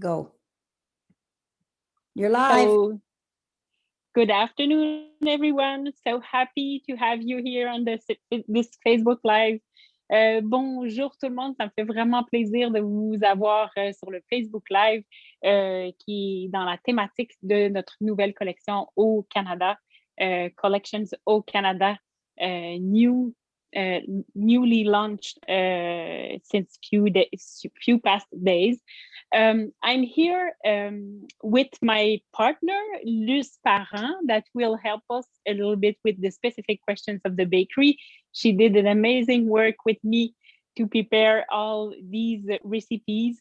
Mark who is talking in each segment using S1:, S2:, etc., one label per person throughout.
S1: Go. You're live.
S2: So, good afternoon, everyone. So happy to have you here on this Facebook Live. Bonjour tout le monde, ça me fait vraiment plaisir de vous avoir sur le Facebook Live qui est dans la thématique de notre nouvelle collection au Canada, Collections au Canada, newly launched since few past days. I'm here with my partner, Luce Parent, that will help us a little bit with the specific questions of the bakery. She did an amazing work with me to prepare all these recipes.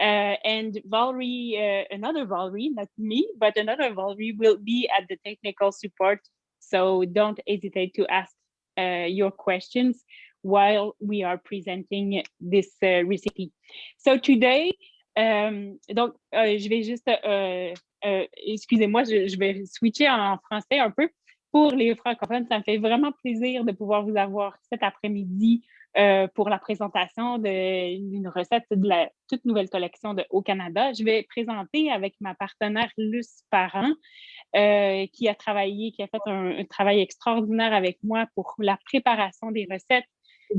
S2: And Valerie, another Valerie, not me, but another Valerie will be at the technical support. So don't hesitate to ask your questions while we are presenting this recipe. So today, donc, je vais juste, excusez-moi, je vais switcher en français un peu. Pour les francophones, ça me fait vraiment plaisir de pouvoir vous avoir cet après-midi pour la présentation d'une recette de la toute nouvelle collection de Au Canada. Je vais présenter avec ma partenaire Luce Parent, qui a fait un travail extraordinaire avec moi pour la préparation des recettes,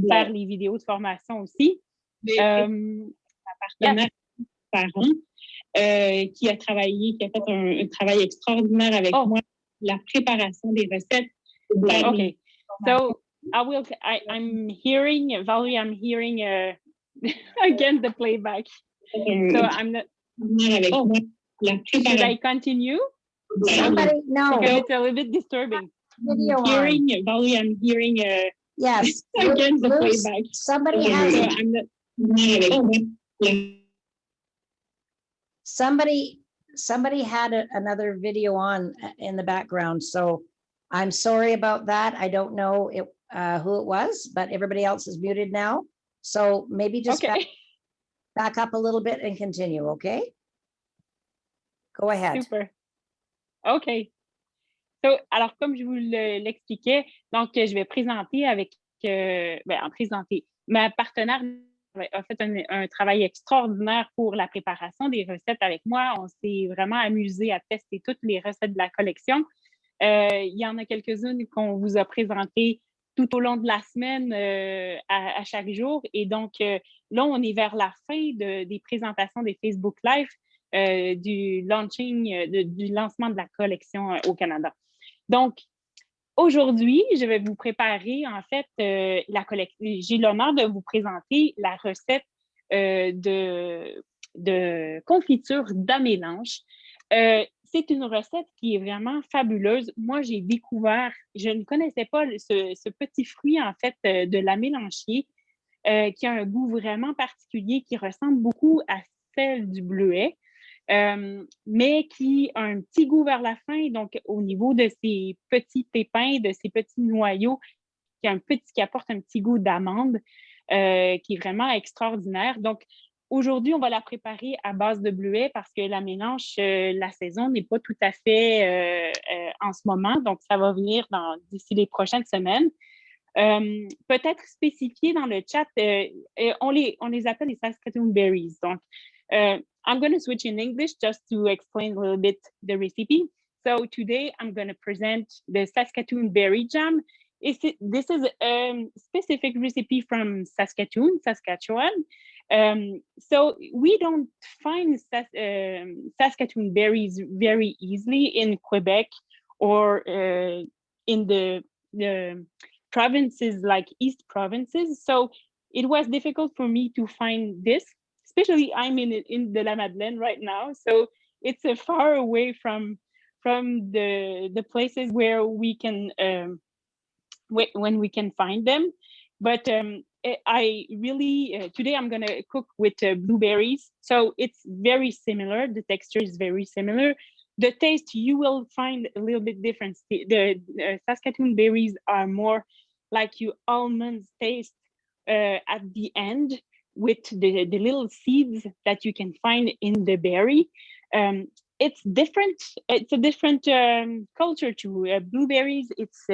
S2: faire les vidéos de formation aussi. Ma partenaire Parent, qui a fait un travail extraordinaire avec moi, la préparation des recettes. Okay, so I'm hearing, Valerie, I'm hearing again the playback. So I'm not, should I continue?
S1: Somebody, no.
S2: Because it's a little bit disturbing.
S1: Video
S2: Hearing, Valerie, I'm hearing
S1: yes.
S2: again the
S1: Luce,
S2: playback.
S1: somebody
S2: So
S1: has
S2: I'm not,
S1: somebody had another video on in the background, so I'm sorry about that. I don't know who it was, but everybody else is muted now. So maybe just back up a little bit and continue, okay? Go ahead.
S2: Super. OK. So, alors, comme je vous l'expliquais, donc, je vais présenter ma partenaire a fait un travail extraordinaire pour la préparation des recettes avec moi. On s'est vraiment amusé à tester toutes les recettes de la collection. Il y en a quelques-unes qu'on vous a présentées tout au long de la semaine à chaque jour. Et donc, là, on est vers la fin des présentations des Facebook Live du lancement de la collection au Canada. Donc, aujourd'hui, je vais vous préparer, en fait, j'ai l'honneur de vous présenter la recette de confiture d'amélanche. C'est une recette qui est vraiment fabuleuse. Moi, j'ai découvert, je ne connaissais pas ce petit fruit, en fait, de l'amélanchier, qui a un goût vraiment particulier, qui ressemble beaucoup à celle du bleuet. Mais qui a un petit goût vers la fin, donc au niveau de ces petits pépins, de ces petits noyaux, qui apporte un petit goût d'amande, qui est vraiment extraordinaire. Donc, aujourd'hui, on va la préparer à base de bleuet parce que la mélange, la saison n'est pas tout à fait en ce moment, donc ça va venir d'ici les prochaines semaines. Peut-être spécifié dans le chat, on les appelle les Saskatoon Berries. Donc, I'm going to switch in English just to explain a little bit the recipe. So today I'm going to present the Saskatoon Berry Jam. This is a specific recipe from Saskatchewan. So we don't find Saskatoon berries very easily in Quebec or in the provinces like East provinces. So it was difficult for me to find this. Especially, I'm in de la Madeleine right now, so it's far away from the places where we can when we can find them. But I really today I'm gonna cook with blueberries, so it's very similar. The texture is very similar. The taste you will find a little bit different. The Saskatoon berries are more like you almonds taste at the end, with the little seeds that you can find in the berry. It's different. It's a different culture too. Blueberries, it's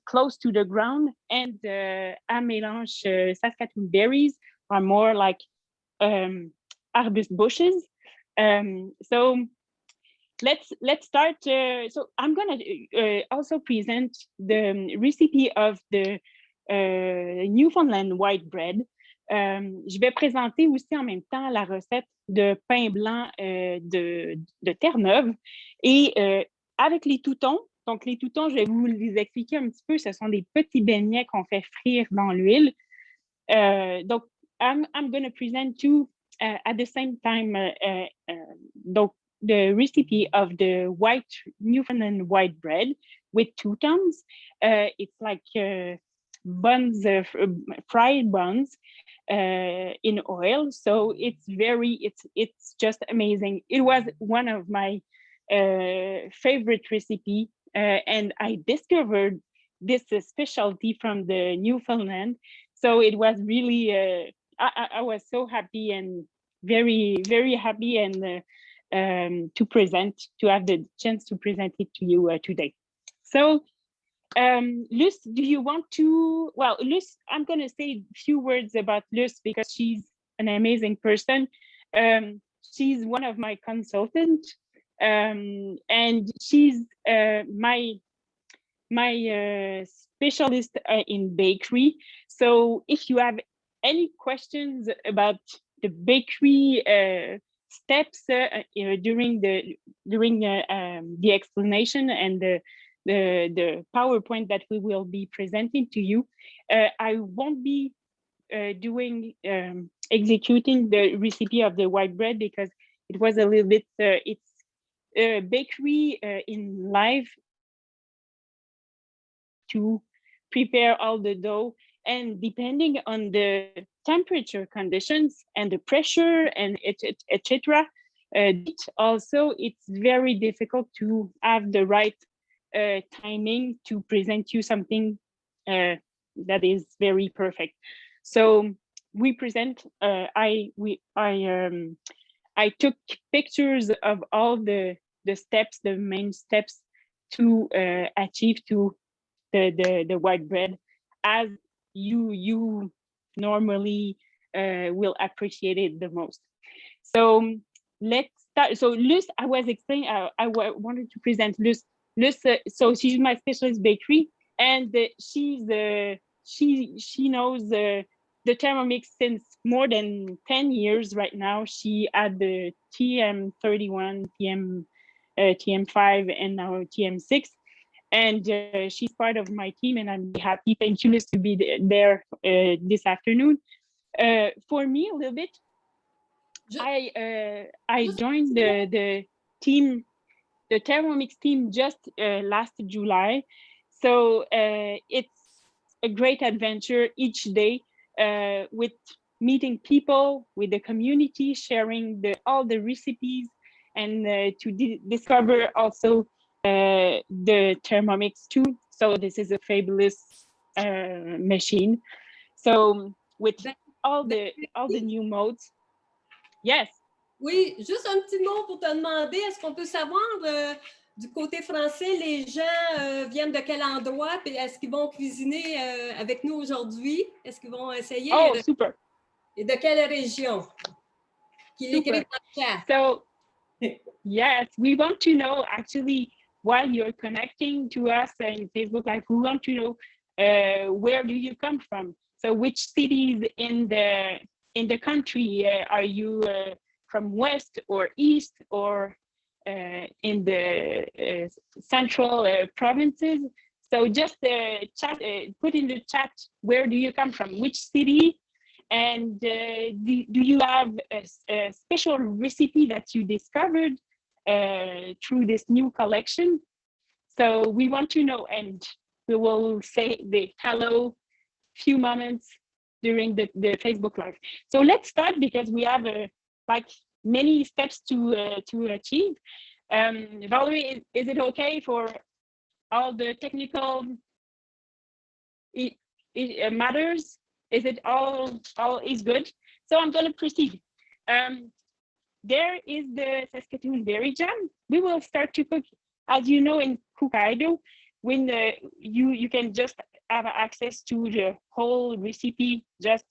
S2: close to the ground, and à mélange Saskatoon berries are more like arbuste bushes. So let's start. So I'm gonna also present the recipe of the Newfoundland Whitebread. Je vais présenter aussi en même temps la recette de pain blanc de Terre-Neuve et avec les Toutons. Donc, les Toutons, je vais vous les expliquer un petit peu. Ce sont des petits beignets qu'on fait frire dans l'huile. Donc, I'm going to present two at the same time. Donc, the recipe of the Newfoundland white bread with Toutons. It's like buns, fried buns in oil. So it's just amazing. It was one of my favorite recipe, and I discovered this specialty from the Newfoundland. So it was really, I was so happy and very, very happy and to have the chance to present it to you today. So Luce, do you want to, well, Luce, I'm going to say a few words about Luce because she's an amazing person. She's one of my consultants, and she's my specialist in bakery. So if you have any questions about the bakery steps during the explanation and the PowerPoint that we will be presenting to you, I won't be executing the recipe of the white bread because it was a little bit, it's bakery in live to prepare all the dough, and depending on the temperature conditions and the pressure and etc. Also, it's very difficult to have the right timing to present you something that is very perfect. So we present. I took pictures of all the steps, the main steps to achieve to the white bread, as you normally will appreciate it the most. So let's start. So Luce, I was explaining, I wanted to present Luce. Luce, so she's my specialist bakery, and she knows the Thermomix since more than 10 years right now. She had the TM31, TM5, and now TM6. And she's part of my team, and I'm happy. Thank you, Luce, to be there this afternoon. For me, a little bit, I joined the team, the Thermomix team, just last July. So it's a great adventure each day with meeting people, with the community, sharing all the recipes, and to discover also the Thermomix too. So this is a fabulous machine. So with all the new modes. Yes.
S3: Oui, juste un petit mot pour te demander, est-ce qu'on peut savoir du côté français, les gens viennent de quel endroit, puis est-ce qu'ils vont cuisiner avec nous aujourd'hui? Est-ce qu'ils vont essayer?
S2: Oh, super.
S3: Et de quelle région? Qui écrit dans le chat.
S2: So, yes, we want to know actually, while you're connecting to us in Facebook Live, we want to know where do you come from? So which cities in the country are you from west or east or in the central provinces? So just chat, put in the chat, where do you come from? Which city? And do you have a special recipe that you discovered through this new collection? So we want to know, and we will say the hello few moments during the Facebook Live. So let's start because we have like many steps to achieve. Valerie, is it okay for all the technical matters? Is it all is good? So I'm going to proceed. There is the Saskatoon Berry Jam. We will start to cook, as you know, in Cookidoo, when you can just have access to the whole recipe, just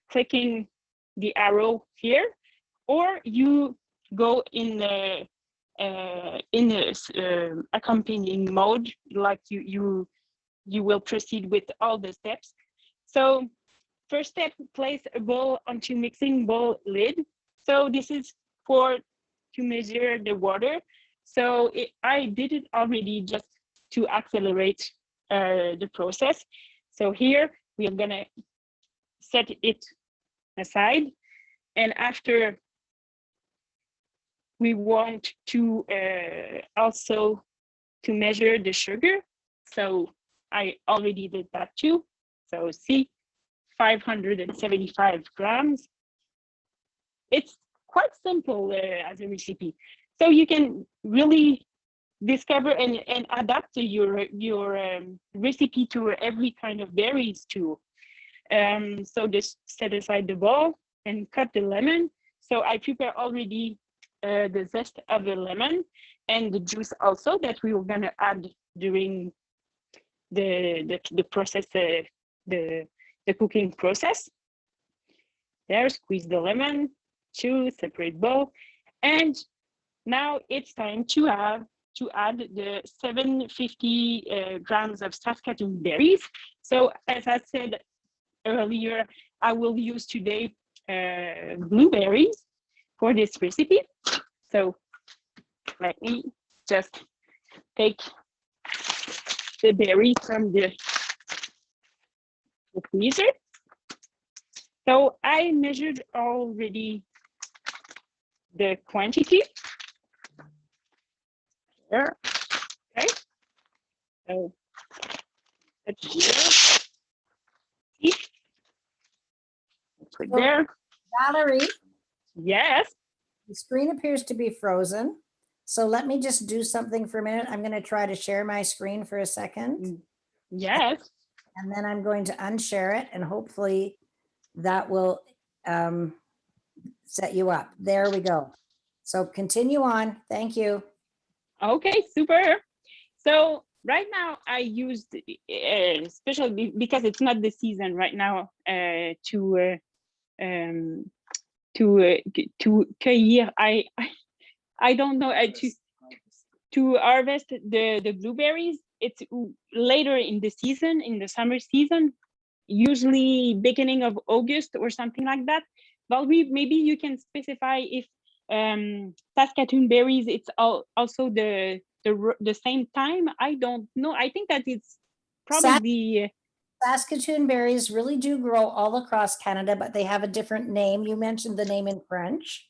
S2: clicking the arrow here, or you go in accompanying mode, like you will proceed with all the steps. So first step, place a bowl onto mixing bowl lid. So this is to measure the water. So I did it already just to accelerate the process. So here we are gonna set it aside, and after we want to also to measure the sugar. So I already did that too. So see, 575 grams. It's quite simple as a recipe. So you can really discover and adapt your recipe to every kind of berries too. So just set aside the bowl and cut the lemon. So I prepare already the zest of the lemon and the juice also that we were gonna add during the process, the cooking process. There, squeeze the lemon, choose separate bowl, and now it's time to add the 750 grams of Saskatoon berries. So as I said earlier, I will use today blueberries for this recipe. So let me just take the berries from the freezer. So I measured already the quantity. There, okay. So that's here. Put there.
S1: Valerie,
S2: Yes.
S1: the screen appears to be frozen. So let me just do something for a minute. I'm going to try to share my screen for a second.
S2: Yes.
S1: And then I'm going to unshare it, and hopefully that will set you up. There we go. So continue on. Thank you.
S2: Okay, super. So right now I used, especially because it's not the season right now, to cueillir. I don't know, to harvest the blueberries. It's later in the season, in the summer season, usually beginning of August or something like that. Valerie, maybe you can specify if Saskatoon berries, it's also the same time. I don't know. I think that it's probably
S1: Saskatoon berries really do grow all across Canada, but they have a different name. You mentioned the name in French,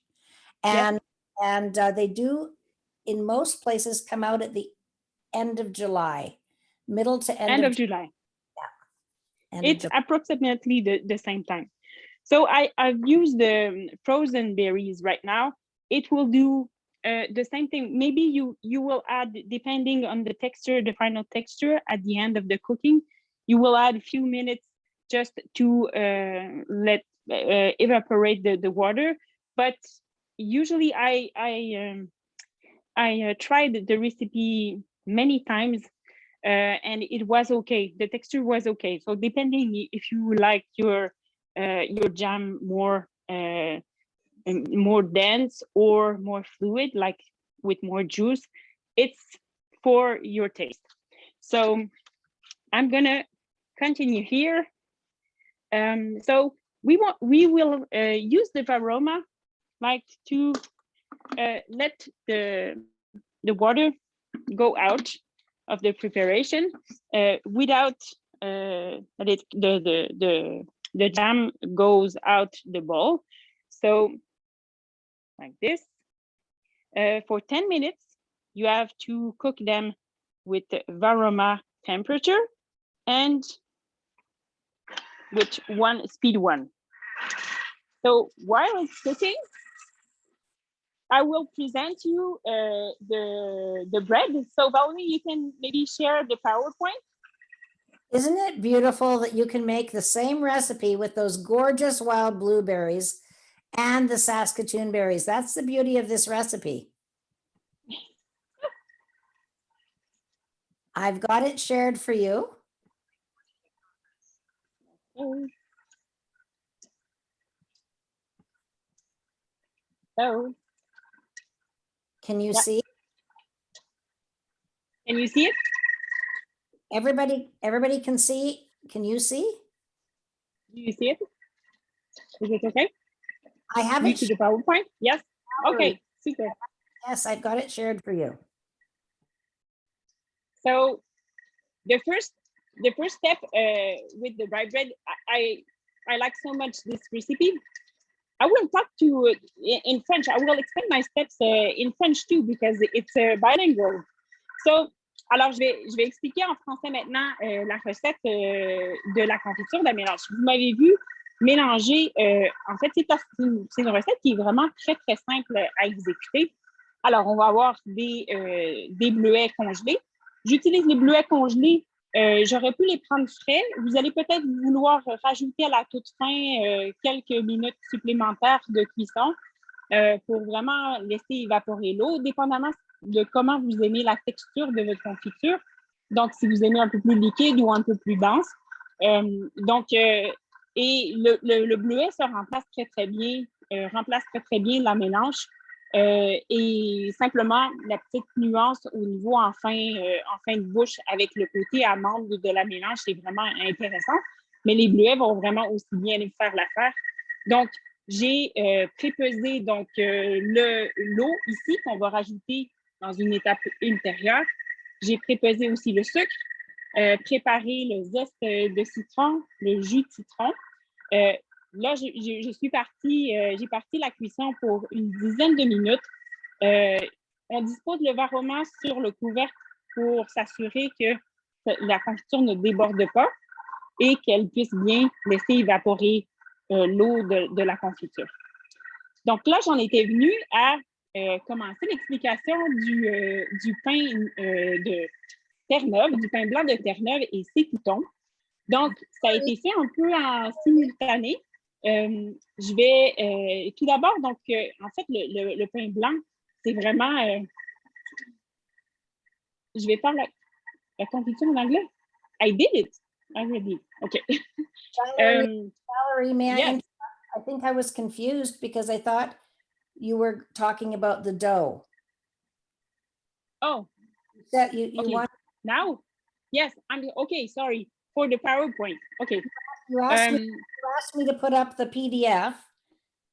S1: and they do in most places come out at the end of July, middle to end
S2: of July.
S1: Yeah.
S2: It's approximately the same time. So I've used the frozen berries right now. It will do the same thing. Maybe you will add, depending on the texture, the final texture at the end of the cooking, you will add a few minutes just to let evaporate the water. But usually I tried the recipe many times and it was okay. The texture was okay. So depending if you like your jam more dense or more fluid, like with more juice, it's for your taste. So I'm gonna continue here. So we will use the varoma, like to let the water go out of the preparation without that the jam goes out the bowl. So like this. For 10 minutes, you have to cook them with the varoma temperature and with speed 1. So while it's cooking, I will present you the bread. So Valerie, you can maybe share the PowerPoint.
S1: Isn't it beautiful that you can make the same recipe with those gorgeous wild blueberries and the Saskatoon berries? That's the beauty of this recipe. I've got it shared for you.
S2: So,
S1: Can you
S2: Yeah.
S1: see?
S2: can you see it?
S1: Everybody can see? Can you see?
S2: Do you see it? Is it okay?
S1: I have
S2: You
S1: it.
S2: see the PowerPoint? Yes. Okay, super.
S1: Yes, I've got it shared for you.
S2: So the first step with the Frybread, I like so much this recipe. I will talk to in French. I will explain my steps in French too because it's bilingual. So, alors je vais expliquer en français maintenant la recette de la confiture de mélange. Vous m'avez vu mélanger. En fait, c'est une recette qui est vraiment très très simple à exécuter. Alors, on va avoir des bleuets congelés. J'utilise les bleuets congelés. J'aurais pu les prendre frais. Vous allez peut-être vouloir rajouter à la toute fin quelques minutes supplémentaires de cuisson pour vraiment laisser évaporer l'eau, dépendamment de comment vous aimez la texture de votre confiture. Donc, si vous aimez un peu plus liquide ou un peu plus dense. Et le bleuet se remplace très, très bien, la mélange. Et simplement, la petite nuance au niveau en fin de bouche avec le côté amande de la mélange, c'est vraiment intéressant. Mais les bleuets vont vraiment aussi bien faire l'affaire. Donc, j'ai prépesé l'eau ici qu'on va rajouter dans une étape ultérieure. J'ai prépesé aussi le sucre, préparé le zeste de citron, le jus de citron. Là, j'ai parti la cuisson pour une dizaine de minutes. On dispose le varoma sur le couvercle pour s'assurer que la confiture ne déborde pas et qu'elle puisse bien laisser évaporer l'eau de la confiture. Donc là, j'en étais venue à commencer l'explication du pain de Terre-Neuve, du pain blanc de Terre-Neuve et ses Toutons. Donc, ça a été fait un peu en simultané. Je vais tout d'abord, en fait, le pain blanc, c'est vraiment. Je vais faire la confiture en anglais. I did it already. Okay.
S1: Valerie, may I
S2: yes.
S1: interrupt? I think I was confused because I thought you were talking about the dough.
S2: Oh.
S1: That you
S2: Okay.
S1: want
S2: Now? Yes, I'm okay. Sorry for the PowerPoint. Okay.
S1: you asked me to put up the PDF,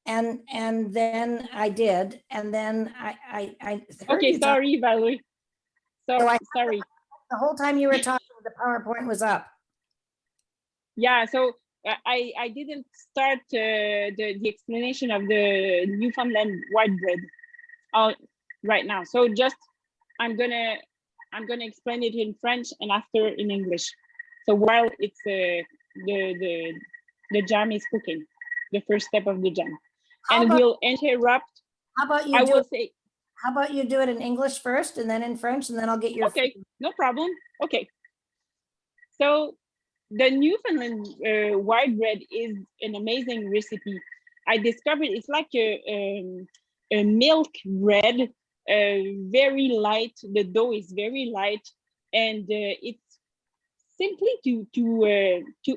S1: and then I did, and then I heard
S2: Okay,
S1: you talk-
S2: sorry, Valerie. Sorry.
S1: the whole time you were talking, the PowerPoint was up.
S2: Yeah, so I didn't start the explanation of the Newfoundland Whitebread right now. So just I'm gonna explain it in French and after in English. So while it's the jam is cooking, the first step of the jam, we'll interrupt.
S1: How about you How about you do it in English first and then in French, and then I'll get your.
S2: Okay, no problem. Okay. So the Newfoundland Whitebread is an amazing recipe. I discovered it's like a milk bread, very light. The dough is very light, and it's simply to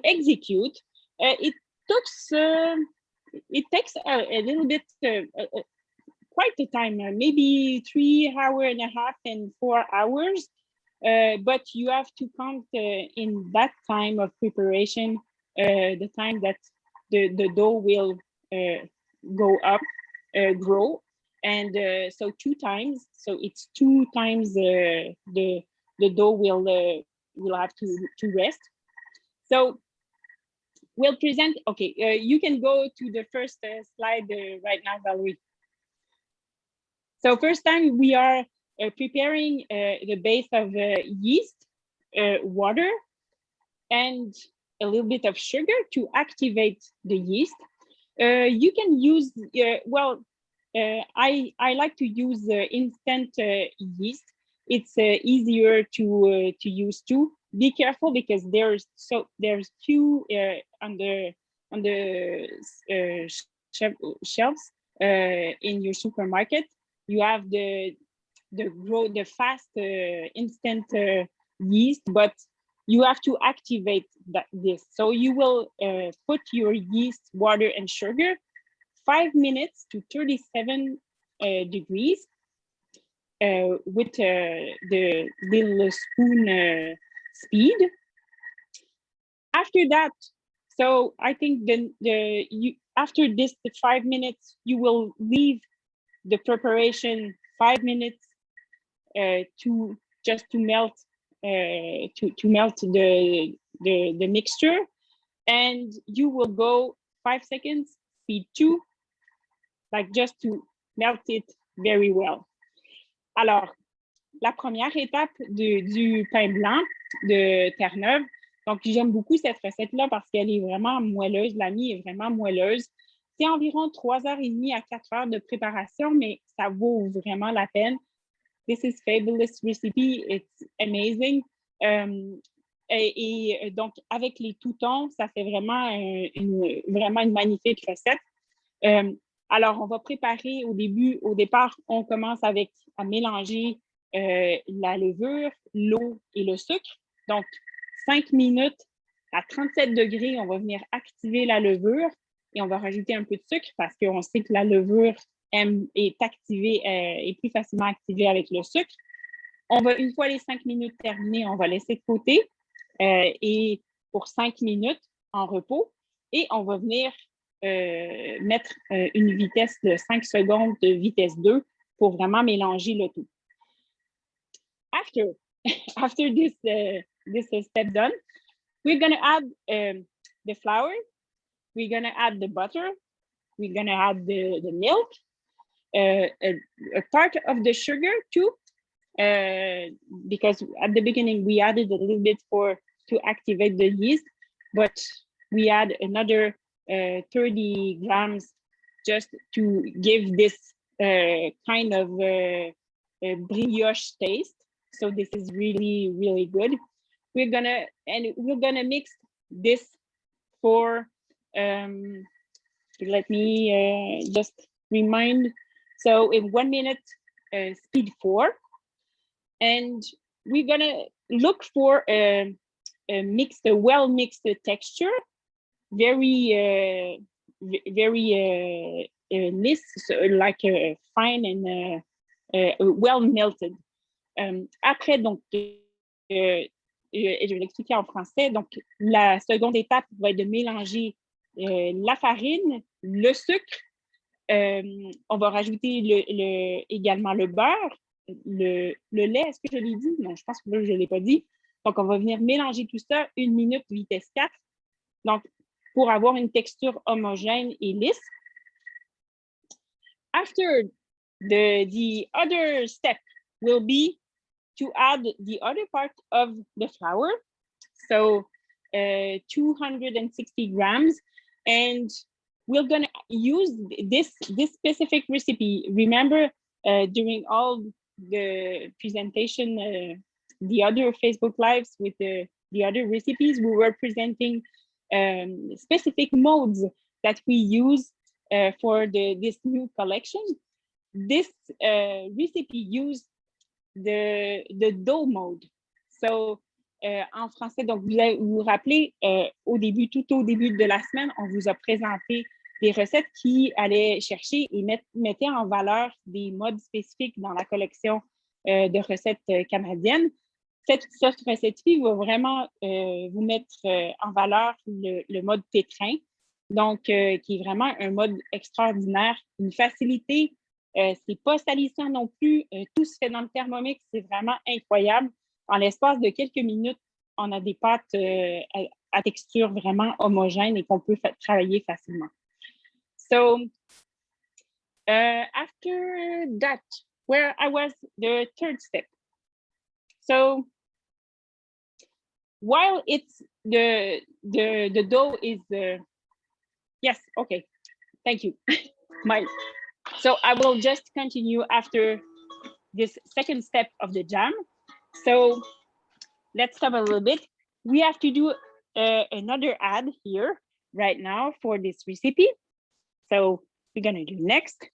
S2: execute. It takes a little bit. Quite a time, maybe 3 hours and a half and 4 hours. But you have to count in that time of preparation, the time that the dough will go up, grow. And so 2 times, so it's 2 times the dough will have to rest. So we'll present, okay, you can go to the first slide right now, Valerie. So first time we are preparing the base of yeast, water, and a little bit of sugar to activate the yeast. You can use, I like to use instant yeast. It's easier to use too. Be careful because there's 2 on the shelves in your supermarket. You have the fast instant yeast, but you have to activate this. So you will put your yeast, water, and sugar 5 minutes to 37 degrees with the little spoon speed. After that, so I think after this, the 5 minutes, you will leave the preparation 5 minutes to melt the mixture, and you will go 5 seconds, speed 2, like just to melt it very well. Alors, la première étape du pain blanc de Terre-Neuve. Donc, j'aime beaucoup cette recette-là parce qu'elle est vraiment moelleuse. La mie est vraiment moelleuse. C'est environ 3h30 à 4h de préparation, mais ça vaut vraiment la peine. This is fabulous recipe. It's amazing. Et donc, avec les Toutons, ça fait vraiment une magnifique recette. Alors, on va préparer au départ, on commence à mélanger la levure, l'eau et le sucre. Donc, 5 minutes à 37 degrés, on va venir activer la levure et on va rajouter un peu de sucre parce qu'on sait que la levure est plus facilement activée avec le sucre. Une fois les 5 minutes terminées, on va laisser de côté et pour 5 minutes en repos et on va venir mettre une vitesse de 5 secondes de vitesse 2 pour vraiment mélanger le tout. After this step done, we're going to add the flour, we're going to add the butter, we're going to add the milk, a part of the sugar too, because at the beginning we added a little bit to activate the yeast, but we add another 30 grams just to give this kind of brioche taste. So this is really, really good. We're gonna mix this for, let me just remind. So in 1 minute, speed 4. And we're gonna look for a well-mixed texture, very nice, so like fine and well melted. Après, donc, et je vais l'expliquer en français. Donc, la seconde étape va être de mélanger la farine, le sucre. On va rajouter également le beurre, le lait. Est-ce que je l'ai dit? Non, je pense que je ne l'ai pas dit. Donc, on va venir mélanger tout ça 1 minute, vitesse 4. Donc, pour avoir une texture homogène et lisse. After the other step will be to add the other part of the flour, so 260 grams, and we're gonna use this specific recipe. Remember, during all the presentation, the other Facebook Lives with the other recipes, we were presenting specific modes that we use for this new collection. This recipe used the dough mode. So, en français, donc vous vous rappelez, tout au début de la semaine, on vous a présenté des recettes qui allaient chercher et mettaient en valeur des modes spécifiques dans la collection de recettes canadiennes. Cette recette-ci va vraiment vous mettre en valeur le mode pétrin, donc qui est vraiment un mode extraordinaire, une facilité. C'est pas salissant non plus. Tout se fait dans le Thermomix. C'est vraiment incroyable. En l'espace de quelques minutes, on a des pâtes à texture vraiment homogène et qu'on peut travailler facilement. So, after that, where I was the third step. So, while it's the dough is yes, okay, thank you. So I will just continue after this second step of the jam. So let's stop a little bit. We have to do another add here right now for this recipe. So we're gonna do next.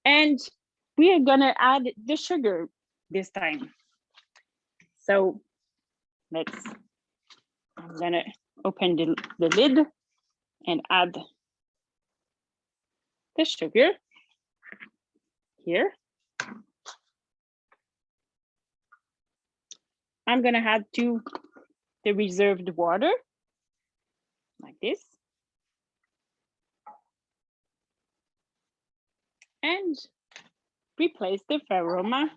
S2: And we are gonna add the sugar this time. So I'm gonna open the lid and add the sugar here. I'm going to add to the reserved water like this. And replace the aroma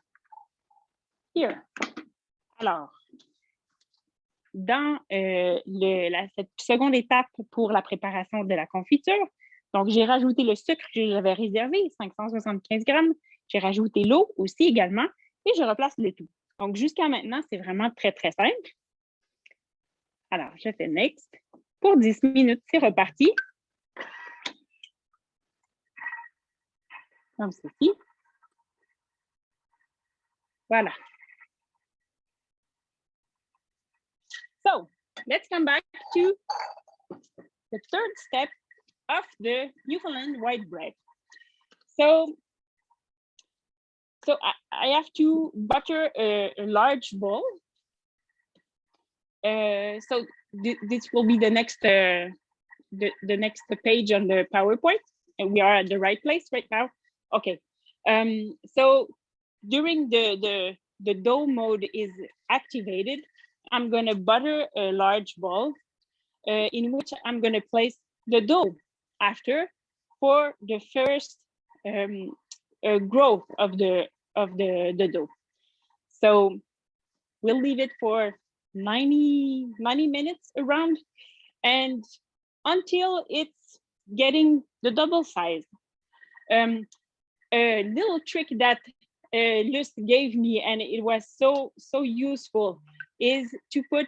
S2: here. Alors, dans cette seconde étape pour la préparation de la confiture, donc j'ai rajouté le sucre que j'avais réservé, 575 grammes. J'ai rajouté l'eau aussi également et je replace le tout. Donc, jusqu'à maintenant, c'est vraiment très, très simple. Alors, je fais next. Pour 10 minutes, c'est reparti. Comme ceci. Voilà. So, let's come back to the third step of the Newfoundland whitebread. So I have to butter a large bowl. So this will be the next page on the PowerPoint, and we are at the right place right now. Okay. So during the dough mode is activated, I'm going to butter a large bowl in which I'm going to place the dough after for the first growth of the dough. So we'll leave it for 90 minutes around, and until it's getting the double size. A little trick that Luce gave me, and it was so useful, is to put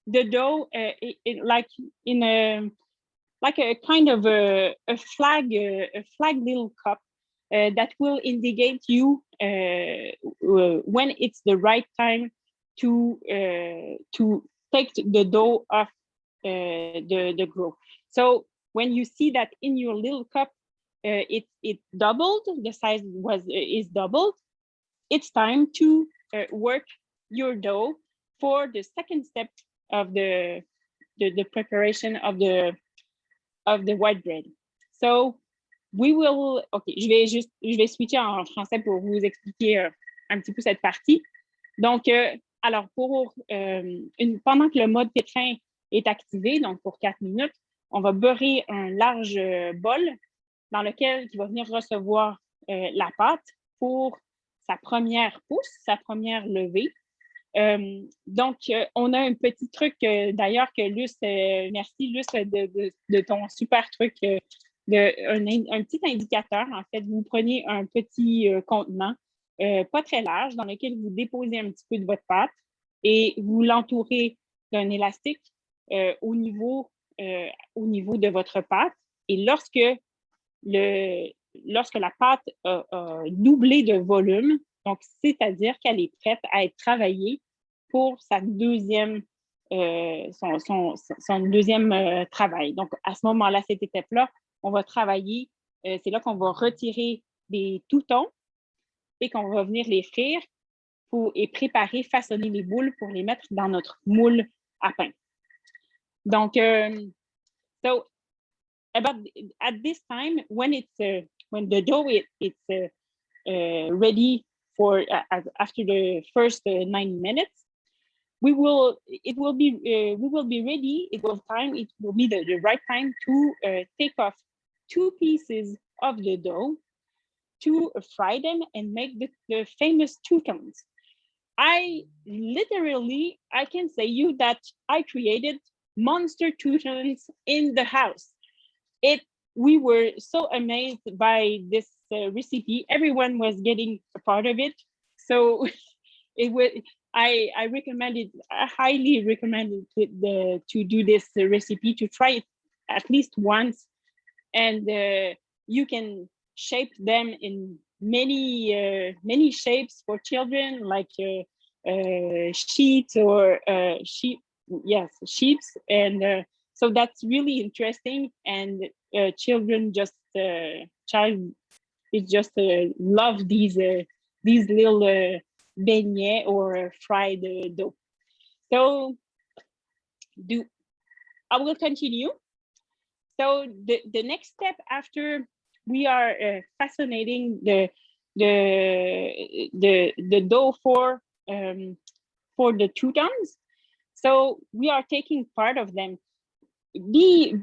S2: the dough like a kind of a flag little cup that will indicate you when it's the right time to take the dough off the grow. So when you see that in your little cup, it doubled, the size is doubled, it's time to work your dough for the second step of the preparation of the whitebread. So we will, OK, je vais switcher en français pour vous expliquer un petit peu cette partie. Donc, alors, pendant que le mode pétrin est activé, donc pour 4 minutes, on va beurrer un large bol dans lequel il va venir recevoir la pâte pour sa première pousse, sa première levée. Donc, on a un petit truc d'ailleurs que Luce, merci Luce de ton super truc, un petit indicateur. En fait, vous prenez un petit contenant pas très large dans lequel vous déposez un petit peu de votre pâte et vous l'entourez d'un élastique au niveau de votre pâte. Et lorsque la pâte a doublé de volume, donc c'est-à-dire qu'elle est prête à être travaillée pour son deuxième travail. Donc, à ce moment-là, cette étape-là, on va travailler, c'est là qu'on va retirer des Toutons et qu'on va venir les frire et préparer, façonner les boules pour les mettre dans notre moule à pain. Donc, so at this time, when the dough it's ready for after the first 90 minutes, we will be ready. It will be the right time to take off 2 pieces of the dough to fry them and make the famous Toutons. I can say you that I created monster Toutons in the house. We were so amazed by this recipe. Everyone was getting a part of it. So I highly recommend it to do this recipe, to try it at least once. And you can shape them in many shapes for children, like sheets or sheets. And so that's really interesting. And children just love these little beignets or fried dough. So I will continue. So the next step after we are fascinating the dough for the Toutons. So we are taking part of them. Be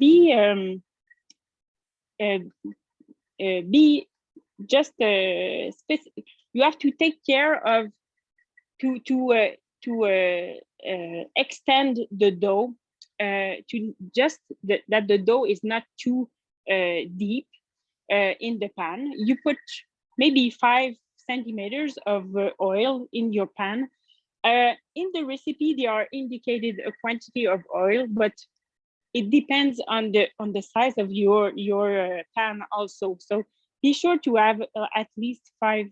S2: just you have to take care of to extend the dough to just that the dough is not too deep in the pan. You put maybe 5 centimeters of oil in your pan. In the recipe, they are indicated a quantity of oil, but it depends on the size of your pan also. So be sure to have at least 5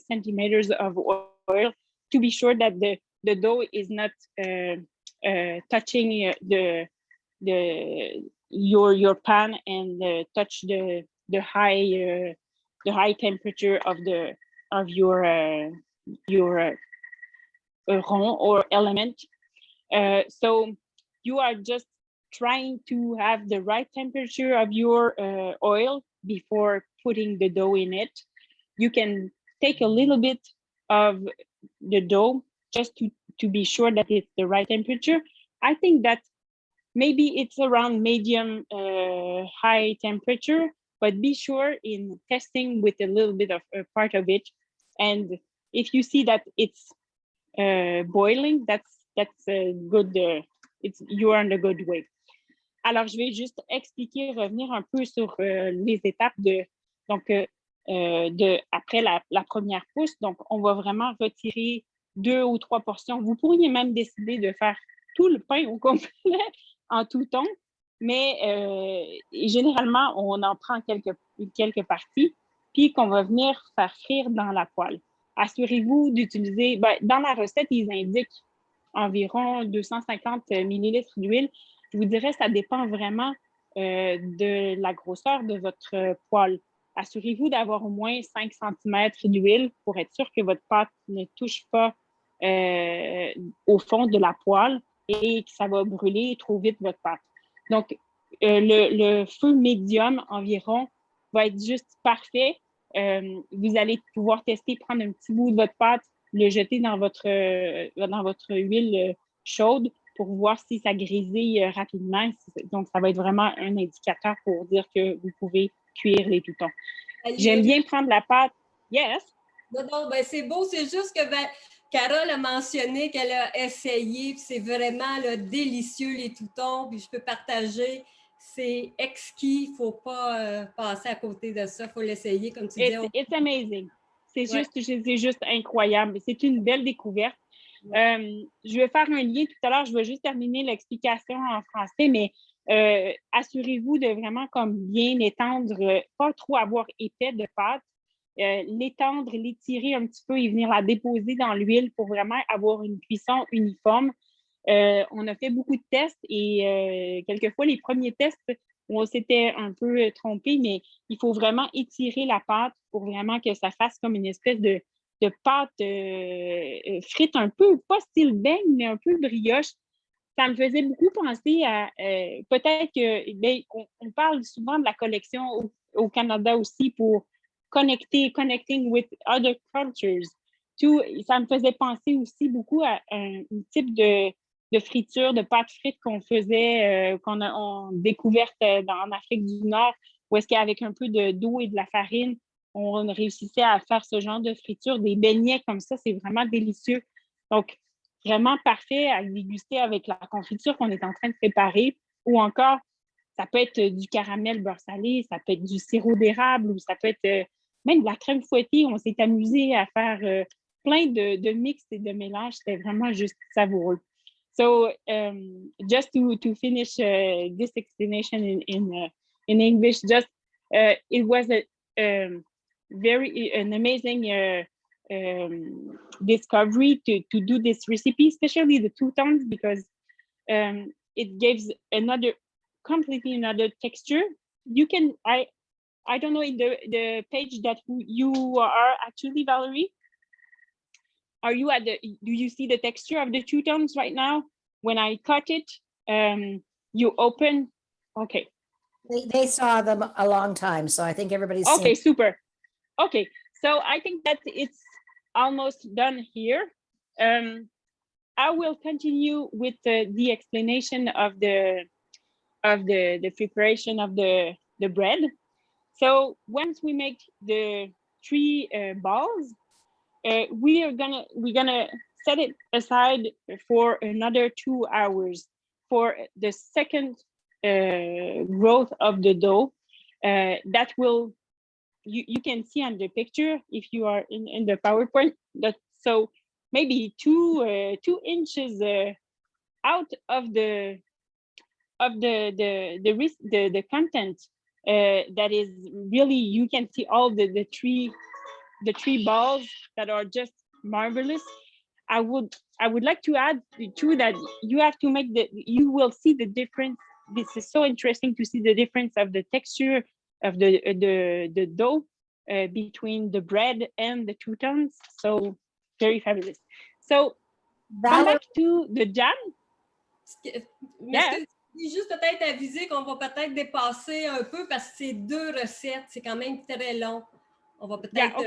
S2: centimeters of oil to be sure that the dough is not touching your pan and touch the high temperature of your rond or element. So you are just trying to have the right temperature of your oil before putting the dough in it. You can take a little bit of the dough just to be sure that it's the right temperature. I think that maybe it's around medium high temperature, but be sure in testing with a little bit of a part of it. And if you see that it's boiling, that's a good, you're on the good way. Alors, je vais juste expliquer, revenir un peu sur les étapes après la première pousse. Donc, on va vraiment retirer 2 ou 3 portions. Vous pourriez même décider de faire tout le pain au complet en Toutons, mais généralement, on en prend quelques parties, puis qu'on va venir faire frire dans la poêle. Assurez-vous d'utiliser, dans la recette, ils indiquent environ 250 millilitres d'huile. Je vous dirais, ça dépend vraiment de la grosseur de votre poêle. Assurez-vous d'avoir au moins 5 cm d'huile pour être sûr que votre pâte ne touche pas au fond de la poêle et que ça va brûler trop vite votre pâte. Donc, le feu médium environ va être juste parfait. Vous allez pouvoir tester, prendre un petit bout de votre pâte, le jeter dans votre huile chaude pour voir si ça grésille rapidement. Donc, ça va être vraiment un indicateur pour dire que vous pouvez cuire les Toutons. J'aime bien prendre la pâte. Yes?
S3: Non, ben c'est beau. C'est juste que Carole a mentionné qu'elle a essayé. C'est vraiment là, délicieux, les Toutons. Puis je peux partager. C'est exquis. Il ne faut pas passer à côté de ça. Il faut l'essayer, comme tu dis.
S2: It's amazing. C'est juste incroyable. C'est une belle découverte. Je vais faire un lien tout à l'heure. Je vais juste terminer l'explication en français, mais assurez-vous de vraiment comme bien l'étendre, pas trop avoir épais de pâte, l'étendre, l'étirer un petit peu et venir la déposer dans l'huile pour vraiment avoir une cuisson uniforme. On a fait beaucoup de tests et quelquefois, les premiers tests, on s'était un peu trompé, mais il faut vraiment étirer la pâte pour vraiment que ça fasse comme une espèce de pâte frite un peu, pas style beigne, mais un peu brioche. Ça me faisait beaucoup penser à peut-être que on parle souvent de la collection au Canada aussi pour connecting with other cultures. Ça me faisait penser aussi beaucoup à un type de friture, de pâte frite qu'on faisait, qu'on a découverte en Afrique du Nord, où est-ce qu'avec un peu d'eau et de la farine, on réussissait à faire ce genre de friture, des beignets comme ça, c'est vraiment délicieux. Donc, vraiment parfait à déguster avec la confiture qu'on est en train de préparer. Ou encore, ça peut être du caramel beurre salé, ça peut être du sirop d'érable, ou ça peut être même de la crème fouettée. On s'est amusé à faire plein de mix et de mélanges. C'était vraiment juste savoureux. So, just to finish this explanation in English, just it was an amazing discovery to do this recipe, especially the Toutons, because it gives completely another texture. You can, I don't know, in the page that you are actually, Valerie, are you do you see the texture of the Toutons right now? When I cut it, you open, okay.
S1: They saw them a long time, so I think everybody's seen.
S2: Okay, super. Okay, so I think that it's almost done here. I will continue with the explanation of the preparation of the bread. So once we make the 3 balls, we're gonna set it aside for another 2 hours for the second growth of the dough. That will, you can see on the picture if you are in the PowerPoint, that so maybe 2 inches out of the content, that is really, you can see all the three balls that are just marvelous. I would like to add too that you have to make you will see the difference. This is so interesting to see the difference of the texture of the dough between the bread and the Toutons. So very fabulous. So come back to the jam.
S3: Yeah. Juste peut-être aviser qu'on va peut-être dépasser un peu parce que c'est 2 recettes, c'est quand même très long. On va peut-être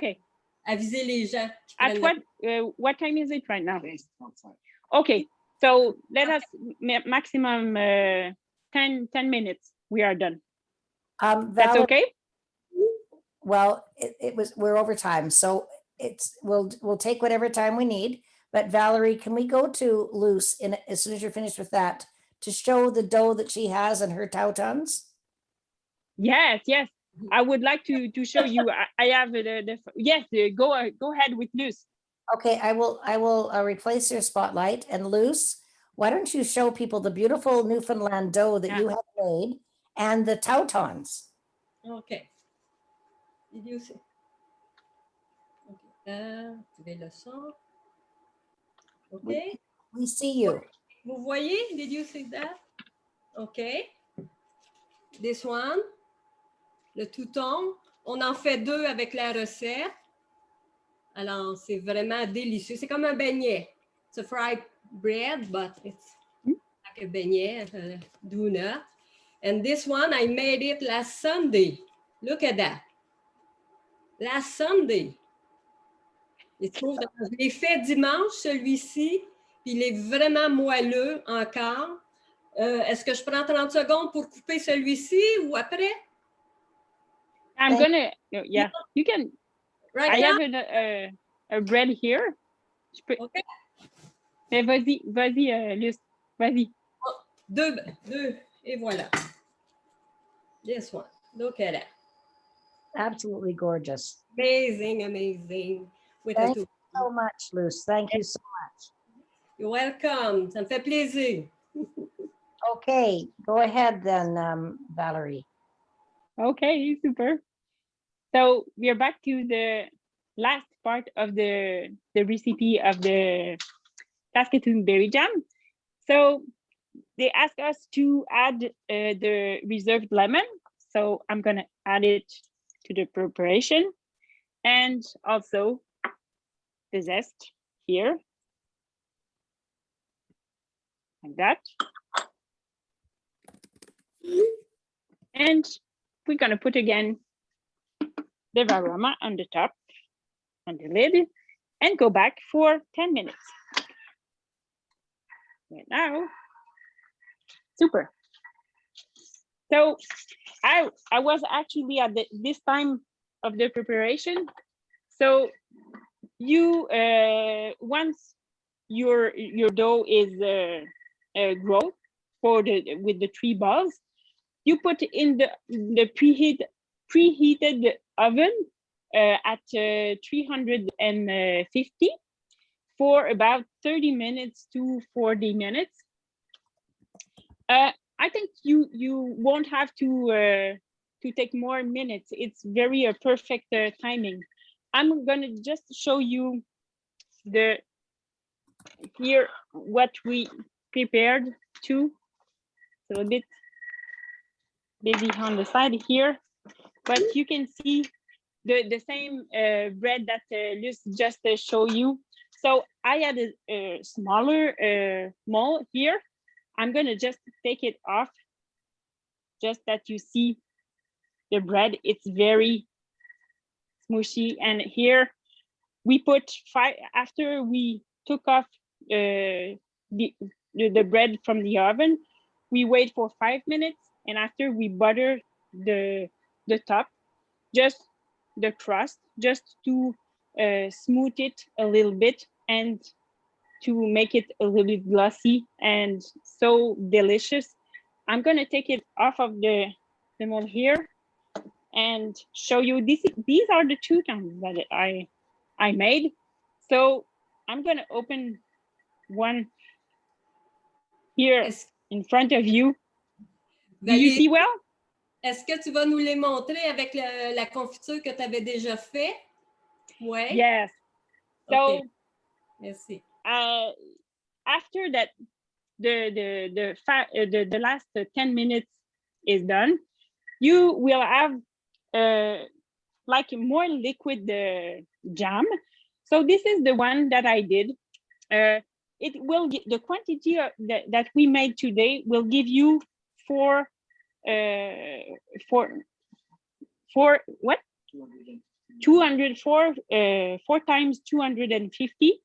S3: aviser les gens.
S2: At what time is it right now? Okay, so let us maximum 10 minutes. We are done. That's okay.
S1: Well, we're over time, so we'll take whatever time we need. But Valerie, can we go to Luce as soon as you're finished with that to show the dough that she has and her Toutons?
S2: Yes. I would like to show you. I have yes. Go ahead with Luce.
S1: Okay, I will replace your spotlight. And Luce, why don't you show people the beautiful Newfoundland dough that you have made and the Toutons?
S3: Okay. Did you see? Okay. Activez le son. Okay.
S1: We see you.
S3: Vous voyez? Did you see that? Okay. This one. Le Touton. On en fait 2 avec la recette. Alors, c'est vraiment délicieux. C'est comme un beignet. It's a fried bread, but it's like a beignet, donut. And this one, I made it last Sunday. Look at that. Last Sunday. Je l'ai fait dimanche, celui-ci. Puis il est vraiment moelleux encore. Est-ce que je prends 30 secondes pour couper celui-ci ou après?
S2: I'm gonna, yeah, you can.
S3: Right
S2: I
S3: now?
S2: have a bread here.
S3: Okay.
S2: Mais vas-y, Luce, vas-y.
S3: Deux, et voilà. This one, look at it.
S1: Absolutely gorgeous.
S3: Amazing.
S1: Thank you so much, Luce. Thank you so much.
S3: You're welcome. Ça me fait plaisir.
S1: Okay, go ahead then, Valerie.
S2: Okay, super. So we are back to the last part of the recipe of the Saskatoon Berry Jam. So they asked us to add the reserved lemon. So I'm gonna add it to the preparation, and also the zest here, like that. And we're gonna put again the varoma on the top, on the lid, and go back for 10 minutes. Right now, super. So I was actually at this time of the preparation. So you once your dough is grown with the 3 balls, you put in the preheated oven at 350 for about 30 minutes to 40 minutes. I think you won't have to take more minutes. It's very perfect timing. I'm gonna just show you here what we prepared too. A little bit busy on the side here, but you can see the same bread that Luce just showed you. So I had a smaller mold here. I'm gonna just take it off just that you see the bread, it's very smushy. And here we put after we took off the bread from the oven, we wait for 5 minutes, and after we butter the top, just the crust, just to smooth it a little bit and to make it a little bit glossy and so delicious. I'm gonna take it off of the mold here and show you. These are the Toutons that I made. So I'm gonna open one here in front of you. Do you see well?
S3: Est-ce que tu vas nous les montrer avec la confiture que tu avais déjà fait? Oui.
S2: Yes. So,
S3: okay. Merci.
S2: After that, the last 10 minutes is done, you will have like more liquid jam. So this is the one that I did. It will get the quantity that we made today will give you four what? 204 4 times 250.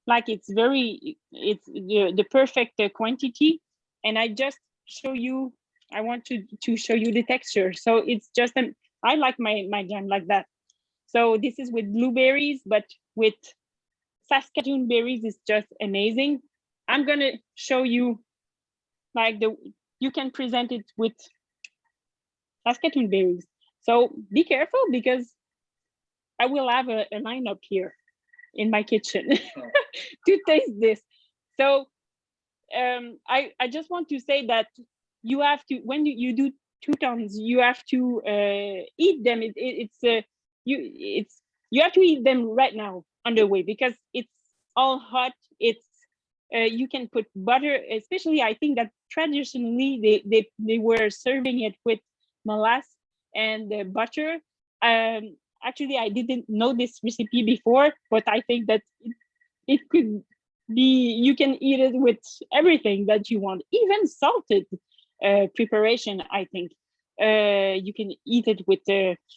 S2: Like it's the perfect quantity. And I just show you, I want to show you the texture. So it's just I like my jam like that. So this is with blueberries, but with Saskatoon berries is just amazing. I'm gonna show you like you can present it with Saskatoon berries. So be careful because I will have a lineup here in my kitchen to taste this. So I just want to say that you have to, when you do Toutons, you have to eat them. You have to eat them right now on the way because it's all hot. It's you can put butter, especially I think that traditionally they were serving it with molasses and butter. Actually, I didn't know this recipe before, but I think that it could be, you can eat it with everything that you want, even salted preparation, I think. You can eat it with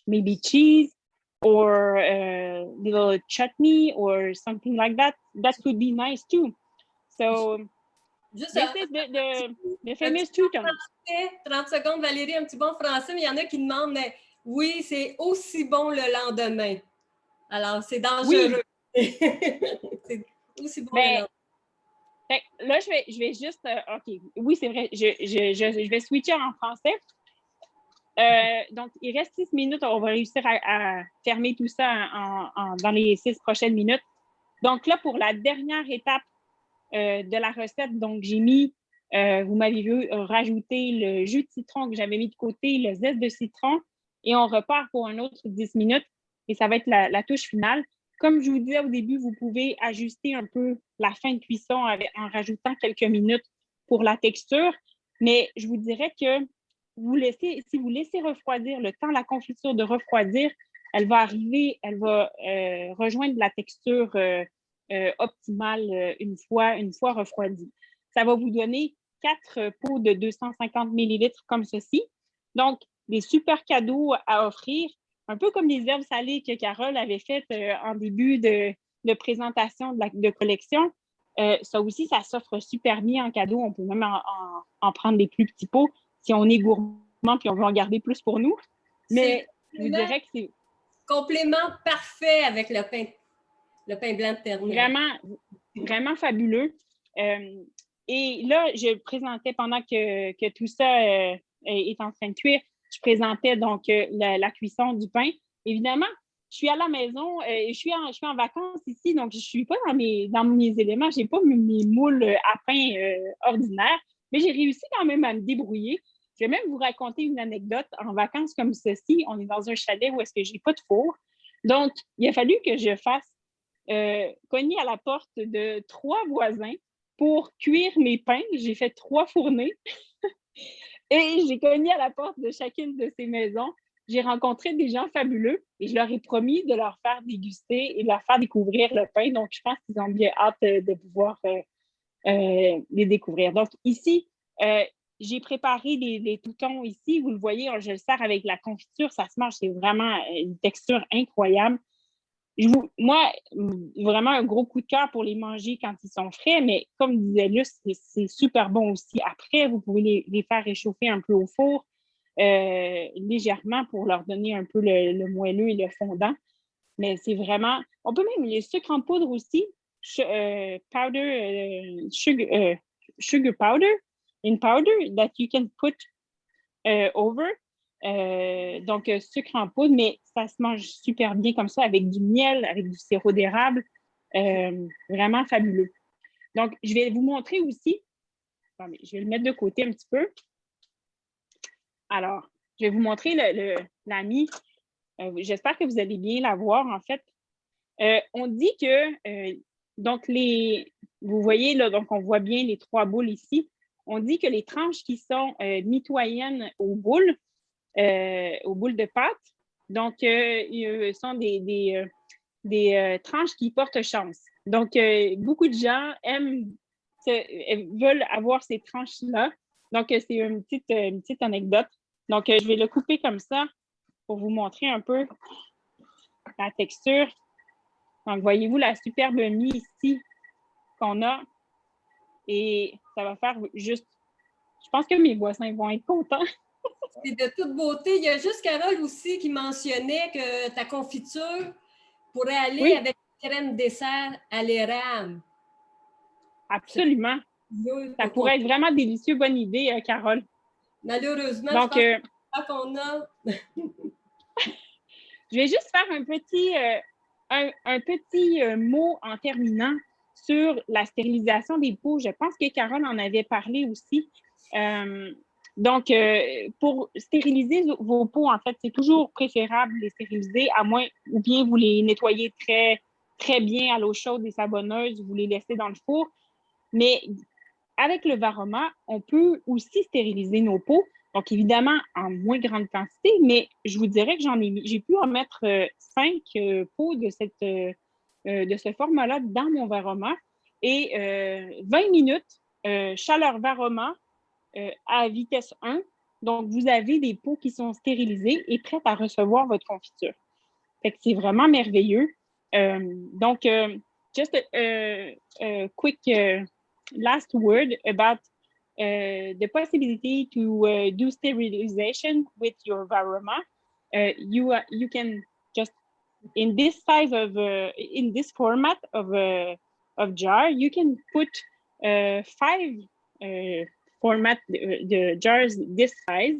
S2: maybe cheese or a little chutney or something like that. That could be nice too. So this is the famous Toutons.
S3: 30 secondes, Valérie, un petit bon français, mais il y en a qui demandent, mais oui, c'est aussi bon le lendemain. Alors, c'est dangereux. Oui. C'est aussi bon le lendemain.
S2: Là, je vais juste... OK, oui, c'est vrai, je vais switcher en français. Donc, il reste 6 minutes. On va réussir à fermer tout ça dans les 6 prochaines minutes. Donc là, pour la dernière étape de la recette, donc j'ai mis, vous m'avez vu, rajouter le jus de citron que j'avais mis de côté, le zeste de citron, et on repart pour un autre 10 minutes, et ça va être la touche finale. Comme je vous disais au début, vous pouvez ajuster un peu la fin de cuisson en rajoutant quelques minutes pour la texture, mais je vous dirais que si vous laissez refroidir, le temps la confiture de refroidir, elle va arriver, elle va rejoindre la texture optimale une fois refroidie. Ça va vous donner 4 pots de 250 ml comme ceci. Donc, des super cadeaux à offrir, un peu comme les herbes salées que Carole avait faites en début de présentation de collection. Ça aussi, ça s'offre super bien en cadeau. On peut même en prendre des plus petits pots si on est gourmand puis on veut en garder plus pour nous. Mais je vous dirais que c'est...
S3: complément parfait avec le pain blanc de Terre-Neuve.
S2: Vraiment fabuleux. Et là, je présentais pendant que tout ça est en train de cuire, je présentais donc la cuisson du pain. Évidemment, je suis à la maison, je suis en vacances ici, donc je ne suis pas dans mes éléments, je n'ai pas mes moules à pain ordinaires, mais j'ai réussi quand même à me débrouiller. Je vais même vous raconter une anecdote. En vacances comme ceci, on est dans un chalet où est-ce que je n'ai pas de four. Donc, il a fallu que je fasse cogner à la porte de 3 voisins pour cuire mes pains. J'ai fait 3 fournées et j'ai cogné à la porte de chacune de ces maisons. J'ai rencontré des gens fabuleux et je leur ai promis de leur faire déguster et de leur faire découvrir le pain. Donc, je pense qu'ils ont bien hâte de pouvoir les découvrir. Donc, ici, j'ai préparé les Toutons ici. Vous le voyez, je le sers avec la confiture. Ça se mange, c'est vraiment une texture incroyable. Moi, vraiment un gros coup de cœur pour les manger quand ils sont frais, mais comme disait Luce, c'est super bon aussi. Après, vous pouvez les faire réchauffer un peu au four légèrement pour leur donner un peu le moelleux et le fondant. Mais c'est vraiment... On peut même le sucre en poudre aussi, sugar powder in powder that you can put over. Donc, sucre en poudre, mais ça se mange super bien comme ça, avec du miel, avec du sirop d'érable. Vraiment fabuleux. Donc, je vais vous montrer aussi. Attendez, je vais le mettre de côté un petit peu. Alors, je vais vous montrer l'ami. J'espère que vous allez bien la voir, en fait. On dit que, donc, vous voyez, là, donc on voit bien les 3 boules ici. On dit que les tranches qui sont mitoyennes aux boules de pâte, donc, sont des tranches qui portent chance. Donc, beaucoup de gens veulent avoir ces tranches-là. Donc, c'est une petite anecdote. Donc, je vais le couper comme ça pour vous montrer un peu la texture. Donc, voyez-vous la superbe mie ici qu'on a. Et ça va faire juste... Je pense que mes voisins vont être contents.
S3: C'est de toute beauté. Il y a juste Carole aussi qui mentionnait que ta confiture pourrait aller avec une crème dessert à l'érable.
S2: Absolument. Ça pourrait être vraiment délicieux. Bonne idée, Carole.
S3: Malheureusement,
S2: donc,
S3: je pense pas qu'on a...
S2: Je vais juste faire un petit mot en terminant sur la stérilisation des pots. Je pense que Carole en avait parlé aussi. Donc, pour stériliser vos pots, en fait, c'est toujours préférable de les stériliser, à moins, ou bien vous les nettoyez très, très bien à l'eau chaude et savonneuse, vous les laissez dans le four. Mais avec le varoma, on peut aussi stériliser nos pots. Donc, évidemment, en moins grande quantité, mais je vous dirais que j'ai pu en mettre 5 pots de ce format-là dans mon varoma. Et 20 minutes, chaleur varoma à vitesse 1. Donc, vous avez des pots qui sont stérilisés et prêts à recevoir votre confiture. Fait que c'est vraiment merveilleux. Donc, just a quick last word about the possibility to do sterilization with your varoma. You can just in this size of in this format of jar, you can put 5 format the jars this size,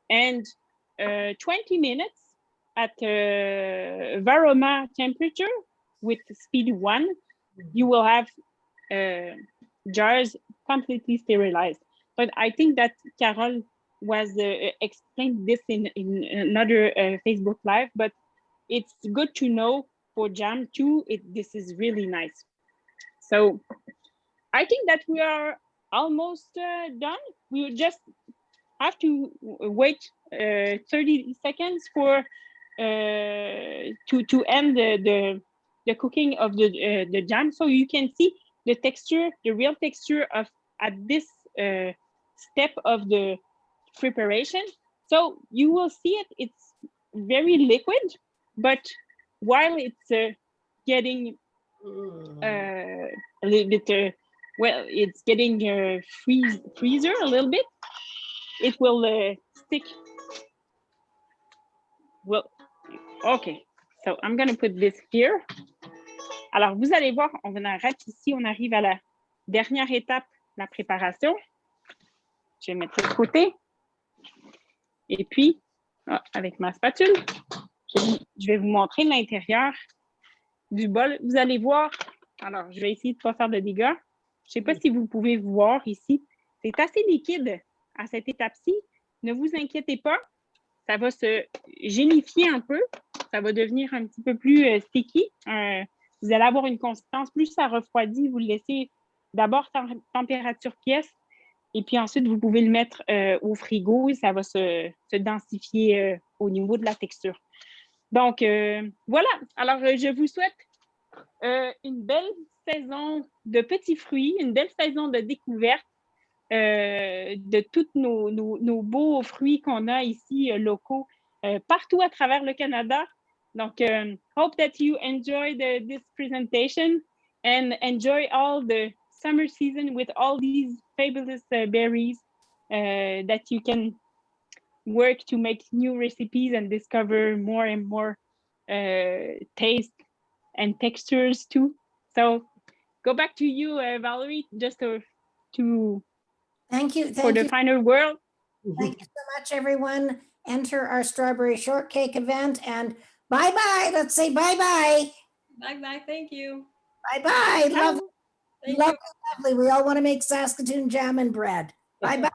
S2: and 20 minutes at varoma temperature with speed 1, you will have jars completely sterilized. But I think that Carole was explained this in another Facebook Live, but it's good to know for jam too. This is really nice. So I think that we are almost done. We will just have to wait 30 seconds for to end the cooking of the jam, so you can see the texture, the real texture of at this step of the preparation. So you will see it. It's very liquid, but while it's getting a little bit, well, it's getting freezer a little bit, it will stick. Well, okay. So I'm going to put this here. Alors, vous allez voir, on arrête ici, on arrive à la dernière étape, la préparation. Je vais mettre ça de côté. Et puis, avec ma spatule, je vais vous montrer l'intérieur du bol. Vous allez voir, alors, je vais essayer de ne pas faire de dégâts. Je ne sais pas si vous pouvez voir ici. C'est assez liquide à cette étape-ci. Ne vous inquiétez pas, ça va se gélifier un peu. Ça va devenir un petit peu plus sticky. Vous allez avoir une consistance, plus ça refroidit, vous le laissez d'abord température pièce, et puis ensuite, vous pouvez le mettre au frigo et ça va se densifier au niveau de la texture. Donc, voilà. Alors, je vous souhaite une belle saison de petits fruits, une belle saison de découverte. de tous nos beaux fruits qu'on a ici locaux partout à travers le Canada. Donc, hope that you enjoyed this presentation and enjoy all the summer season with all these fabulous berries that you can work to make new recipes and discover more and more taste and textures too. So go back to you, Valerie, just to
S1: Thank you.
S2: for
S1: Thank
S2: the
S1: you.
S2: final word.
S1: Thank you so much, everyone. Enter our strawberry shortcake event and bye-bye. Let's say bye-bye.
S3: Bye-bye. Thank you.
S1: Bye-bye.
S2: Ciao.
S1: Lovely,
S3: Thank
S1: lovely,
S3: you.
S1: lovely. We all want to make Saskatoon jam and bread. Bye-bye.